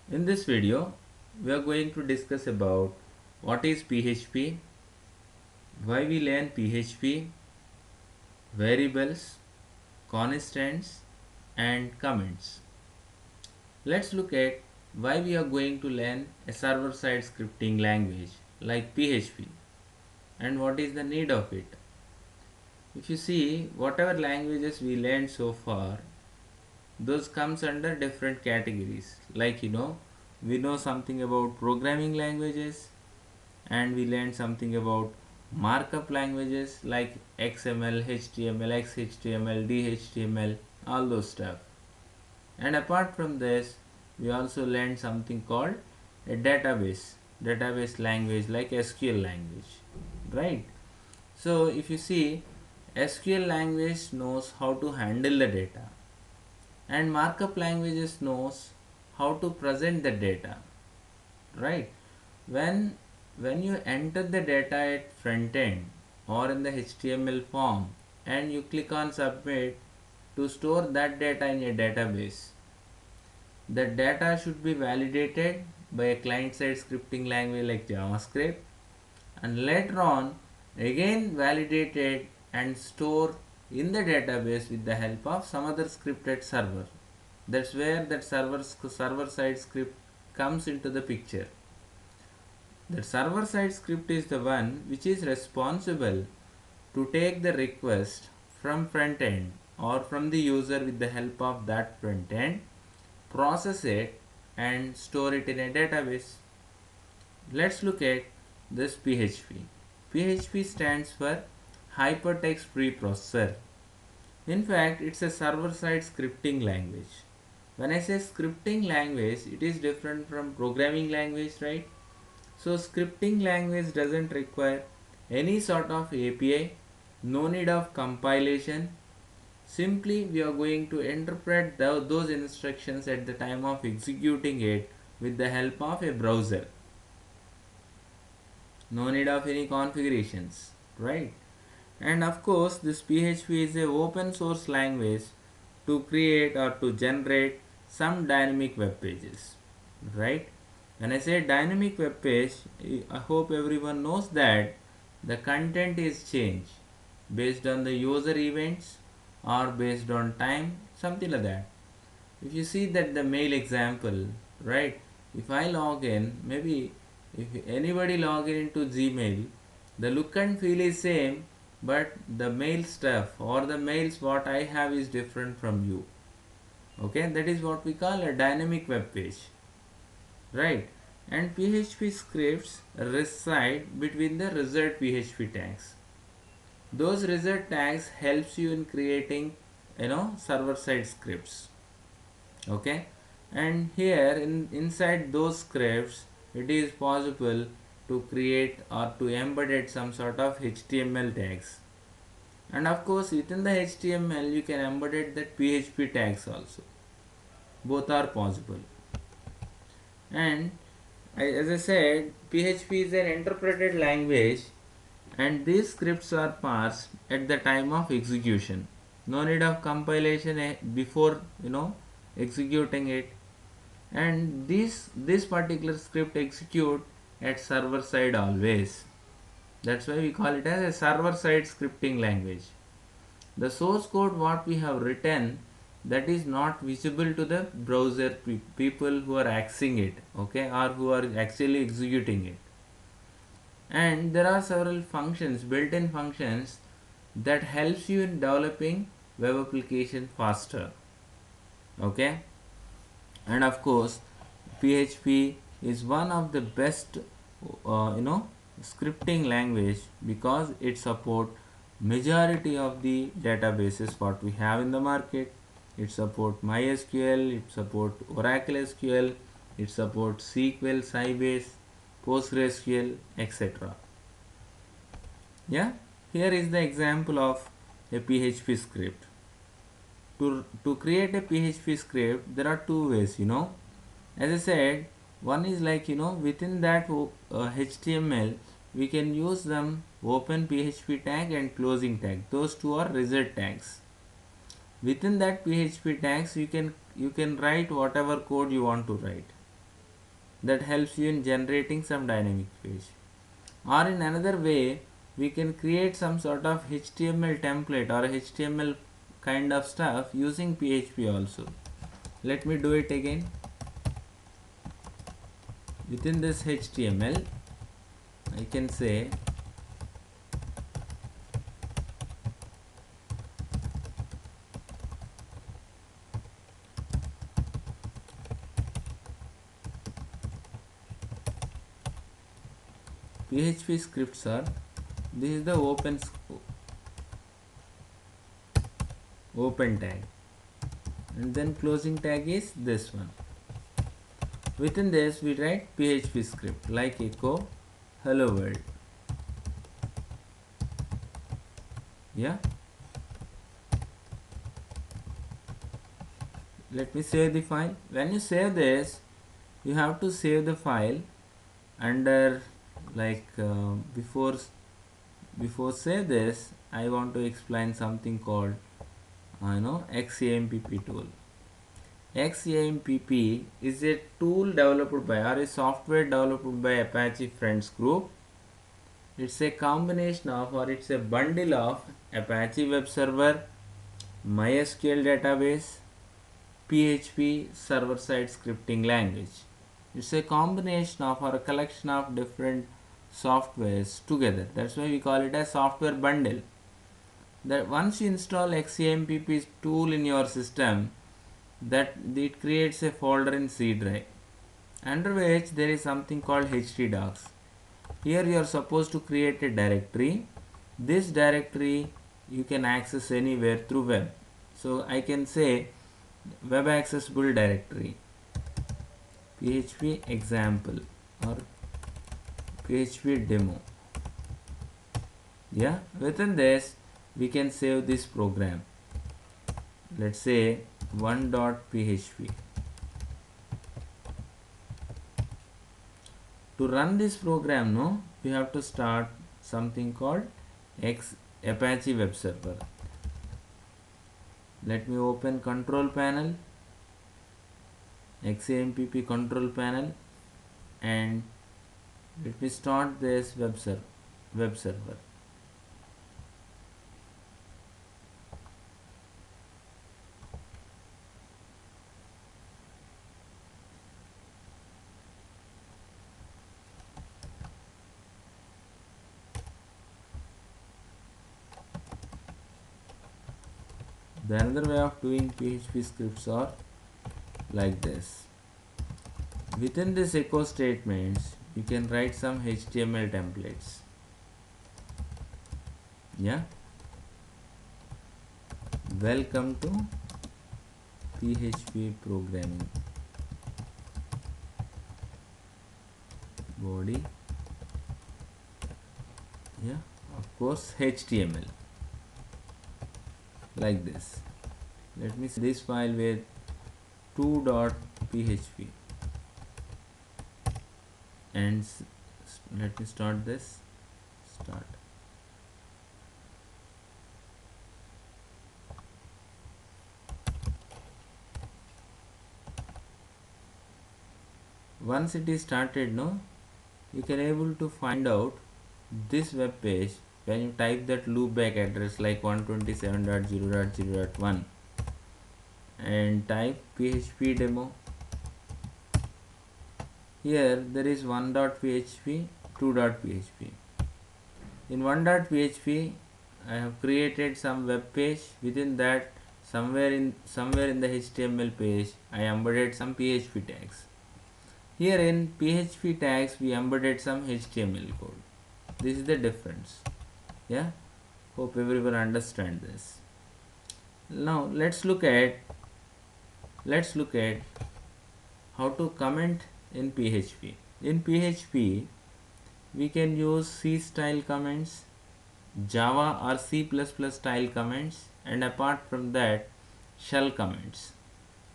In this video, we are going to discuss about what is PHP, why we learn PHP, variables, constants and comments. Let's look at why we are going to learn a server-side scripting language like PHP and what is the need of it. If you see, whatever languages we learned so far, those comes under different categories. Like we know something about programming languages, and we learned something about markup languages like XML, HTML, XHTML, DHTML, all those stuff. And apart from this, we also learned something called a database language like SQL language, right? So if you see, SQL language knows how to handle the data, and markup languages knows how to present the data, right? When you enter the data at front end or in the HTML form and you click on submit to store that data in a database, the data should be validated by a client-side scripting language like JavaScript, and later on again validated and stored in the database with the help of some other scripted server. That's where that server side script comes into the picture. The server side script is the one which is responsible to take the request from front end or from the user with the help of that front end, process it and store it in a database. Let's look at this PHP. PHP stands for Hypertext Preprocessor. In fact, it's a server side scripting language. When I say scripting language, it is different from programming language, right? So scripting language doesn't require any sort of API, no need of compilation. Simply we are going to interpret those instructions at the time of executing it with the help of a browser. No need of any configurations, right? And of course this PHP is a open source language to create or to generate some dynamic web pages, right? When I say dynamic web page, I hope everyone knows that the content is changed based on the user events or based on time, something like that. If you see that the mail example, right? If I log in, maybe if anybody log in into Gmail, the look and feel is same, but the mail stuff or the mails what I have is different from you. Okay, that is what we call a dynamic web page, right? And PHP scripts reside between the result PHP tags. Those result tags helps you in creating server side scripts. Okay, and here inside those scripts it is possible to create or to embed some sort of HTML tags, and of course within the HTML you can embed that PHP tags also. Both are possible. And as I said, PHP is an interpreted language, and these scripts are parsed at the time of execution. No need of compilation before executing it. And this particular script execute at server side always. That's why we call it as a server side scripting language. The source code what we have written, that is not visible to the browser people who are accessing it, okay, or who are actually executing it. And there are several functions, built-in functions, that helps you in developing web application faster, okay. And of course PHP is one of the best scripting language because it support majority of the databases what we have in the market. It support MySQL, it support Oracle SQL, it supports SQL, Sybase, PostgreSQL, etc. Yeah, here is the example of a PHP script. To create a PHP script, there are two ways, as I said. One is like within that HTML we can use them open PHP tag and closing tag. Those two are result tags. Within that PHP tags you can write whatever code you want to write. that helps you in generating some dynamic page. Or in another way, we can create some sort of HTML template or HTML kind of stuff using PHP also. Let me do it again. Within this HTML, I can say PHP scripts are, this is the open tag, and then closing tag is this one. Within this we write PHP script like echo hello world. Yeah, let me save the file. When you save this, you have to save the file under like before save this, I want to explain something called XAMPP tool. XAMPP is a tool developed by or a software developed by Apache Friends Group. It's a combination of or it's a bundle of Apache Web Server, MySQL database, PHP server-side scripting language. It's a combination of or a collection of different softwares together. That's why we call it a software bundle. That once you install XAMPP tool in your system, that it creates a folder in C drive, under which there is something called htdocs. Here you are supposed to create a directory. This directory you can access anywhere through web. So I can say web accessible directory, PHP example or PHP demo. Yeah, within this we can save this program. Let's say 1.php. To run this program, no, we have to start something called Apache Web Server. Let me open control panel, XAMPP control panel, and let me start this web server. The another way of doing PHP scripts are like this. Within this echo statements, you can write some HTML templates. Yeah. Welcome to PHP programming. Body. Yeah, of course HTML. Like this. Let me see this file with 2.php and let me start this. Start. Once it is started, no, you can able to find out this web page when you type that loopback address like 127.0.0.1 and type PHP demo. Here there is 1.php, 2.php. In 1.php I have created some web page. Within that, somewhere in the HTML page I embedded some PHP tags. Here in PHP tags we embedded some HTML code. This is the difference. Yeah, hope everyone understand this. Now let's look at how to comment in PHP. In PHP we can use C style comments, Java or C++ style comments, and apart from that shell comments.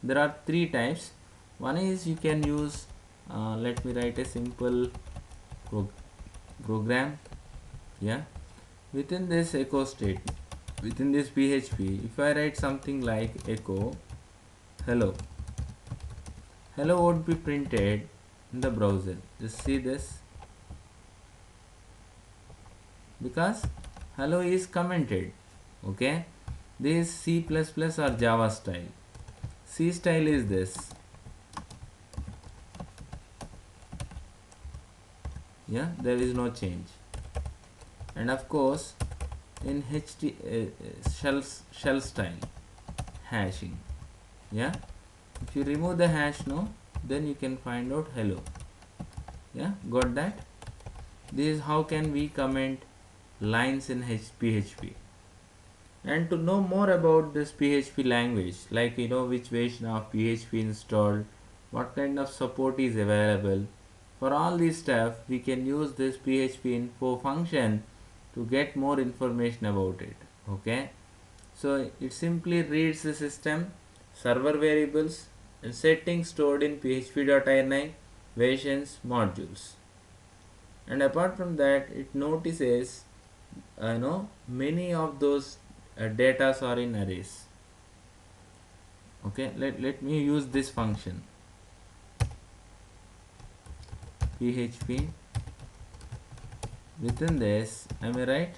There are three types. One is you can use let me write a simple program. Yeah, within this echo statement, within this PHP, if I write something like echo hello, hello would be printed in the browser. Just see this, because hello is commented. Okay, this is C++ or Java style. C style is this. Yeah, there is no change. And of course in shell style hashing. Yeah, if you remove the hash, no, then you can find out hello. Yeah, got that? This is how can we comment lines in PHP. And to know more about this PHP language, like which version of PHP installed, what kind of support is available, for all this stuff we can use this PHP info function to get more information about it. Okay, so it simply reads the system, server variables and settings stored in php.ini versions modules. And apart from that, it notices many of those data are in arrays. Okay, let me use this function php. Within this I may write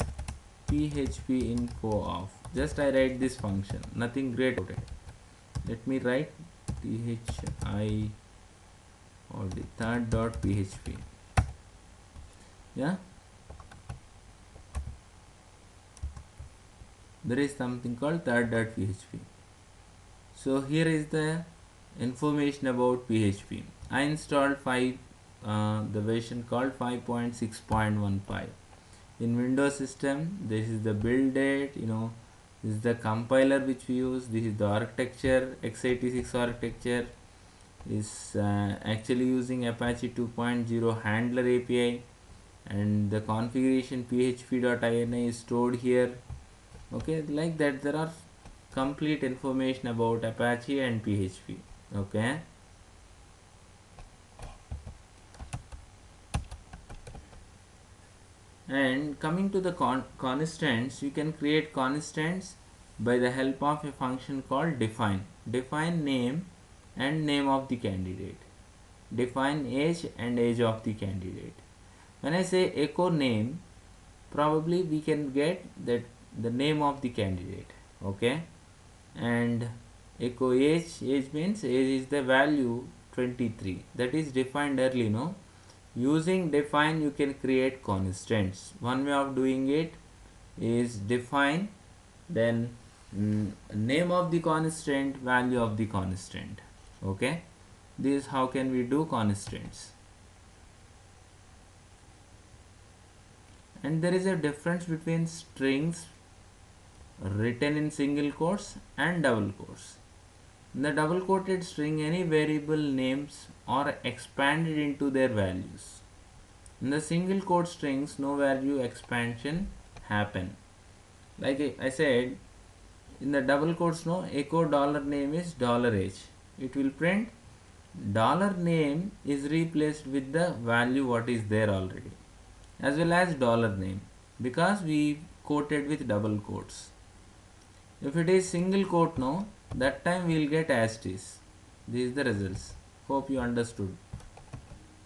php info of, just I write this function, nothing great about it. Let me write thi or the third dot php. Yeah, there is something called third.php. So here is the information about PHP. I installed the version called 5.6.15. In Windows system, this is the build date. This is the compiler which we use. This is the architecture, x86 architecture. Is actually using Apache 2.0 handler API, and the configuration php.ini is stored here. Okay, like that there are complete information about Apache and PHP. Okay, and coming to the constants, you can create constants by the help of a function called define name and name of the candidate, define age and age of the candidate. When I say echo name, probably we can get that the name of the candidate. Okay, and echo age means age is the value 23, that is defined early. No, using define you can create constants. One way of doing it is define, then name of the constant, value of the constant. Okay, this is how can we do constants. And there is a difference between strings written in single quotes and double quotes. In the double quoted string, any variable names are expanded into their values. In the single quote strings, no value expansion happen. Like I said, in the double quotes, no, echo dollar name is dollar age. It will print dollar name is replaced with the value what is there already, as well as dollar name, because we quoted with double quotes. If it is single quote, no, that time we will get as it is. These are the results. Hope you understood.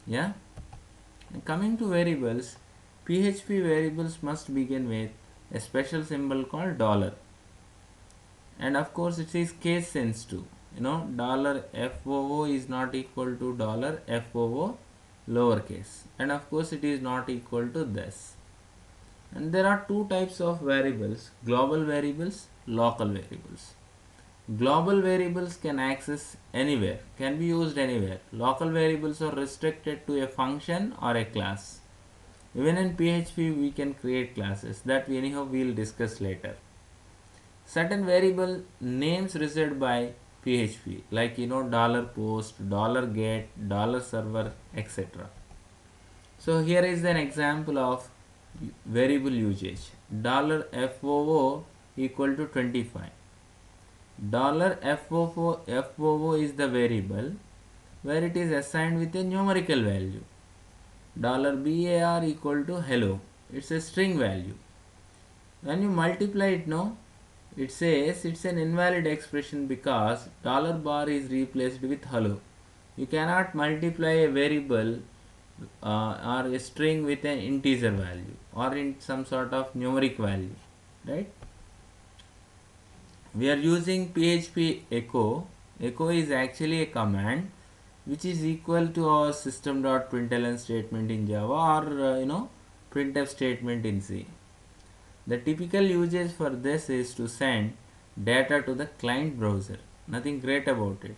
Yeah. And coming to variables, PHP variables must begin with a special symbol called dollar. And of course it is case sensitive. Dollar $FOO is not equal to dollar $FOO lowercase. And of course it is not equal to this. And there are two types of variables: global variables, local variables. Global variables can access anywhere, can be used anywhere. Local variables are restricted to a function or a class. Even in PHP we can create classes, that we anyhow we will discuss later. Certain variable names reside by PHP, like dollar $post, dollar $get, dollar $server, etc. So here is an example of variable usage. Dollar $FOO equal to 25. Dollar $FOO is the variable where it is assigned with a numerical value. Dollar $BAR equal to hello. It's a string value. When you multiply it, no, it says it's an invalid expression because dollar bar is replaced with hello. You cannot multiply a variable or a string with an integer value or in some sort of numeric value, right? We are using PHP echo. Echo is actually a command which is equal to our system.println statement in Java or printf statement in C. The typical usage for this is to send data to the client browser. Nothing great about it.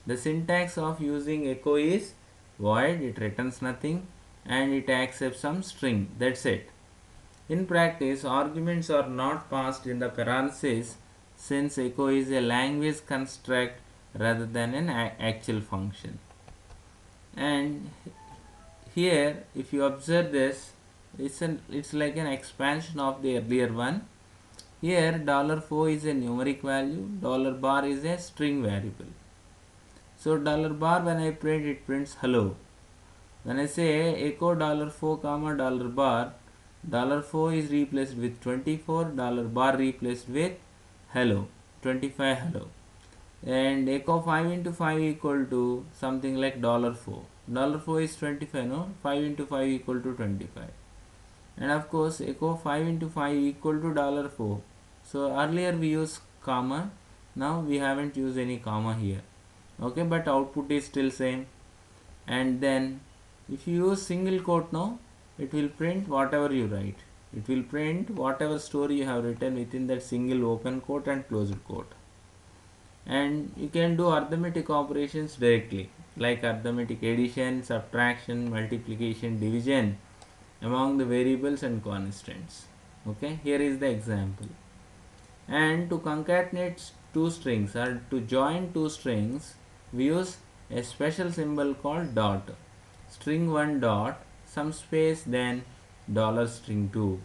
The syntax of using echo is void, it returns nothing and it accepts some string. That's it. In practice, arguments are not passed in the parentheses since echo is a language construct rather than an actual function. And here, if you observe this, it's like an expansion of the earlier one. Here, $4 is a numeric value, $bar is a string variable. So $bar, when I print, it prints hello. When I say echo $4 comma $bar, $4 is replaced with 24, $bar replaced with hello, 25 hello. And echo 5 into 5 equal to something like $4. $4 is 25, no? 5 into 5 equal to 25. And of course, echo 5 into 5 equal to $4. So earlier we used comma, now we haven't used any comma here. Okay, but output is still same. And then if you use single quote now, it will print whatever you write. It will print whatever story you have written within that single open quote and closed quote. And you can do arithmetic operations directly, like arithmetic addition, subtraction, multiplication, division among the variables and constants. Okay, here is the example. And to concatenate two strings or to join two strings, we use a special symbol called dot. String 1 dot, some space, then $string 2,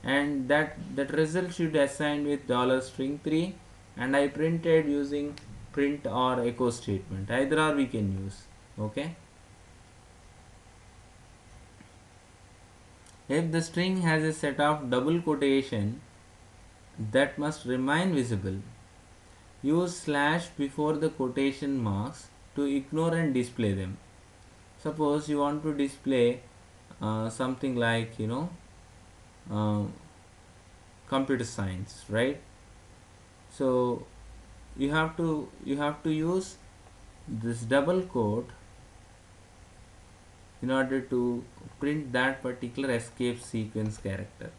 and that result should assign with $string 3, and I printed using print or echo statement. Either or we can use. Okay. If the string has a set of double quotation that must remain visible, use slash before the quotation marks to ignore and display them. Suppose you want to display something like uh, computer science, right? So you have to use this double quote in order to print that particular escape sequence character.